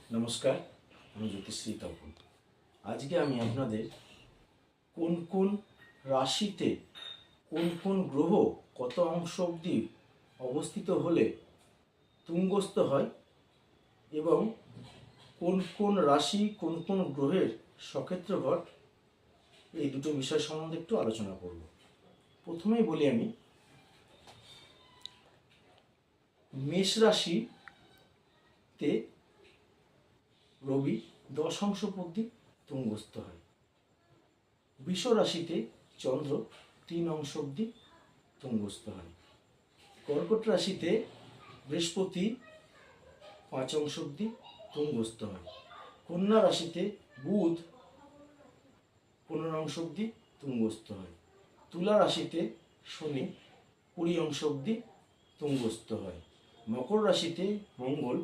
নমস্কার, আমি জ্যোতিশ্রী তপন। আজকে আমি আপনাদের কোন কোন রাশিতে কোন কোন গ্রহ কত অংশ অবধি অবস্থিত হলে তুঙ্গস্থ হয় এবং কোন কোন রাশি কোন কোন গ্রহের সক্ষেত্রঘর, এই দুটো বিষয় সম্বন্ধে একটু আলোচনা করব। প্রথমেই বলি আমি মেষ রাশিতে রবি 10 অংশ অবধি তুঙ্গস্থ হয়। বৃষ রাশিতে চন্দ্র 3 অংশ অবধি তুঙ্গস্থ হয়। কর্কট রাশিতে বৃহস্পতি 5 অংশ অবধি তুঙ্গস্থ হয়। কন্যা রাশিতে বুধ 15 অংশ অবধি তুঙ্গস্থ হয়। তুলা রাশিতে শনি 20 অংশ অবধি তুঙ্গস্থ হয়। মকর রাশিতে মঙ্গল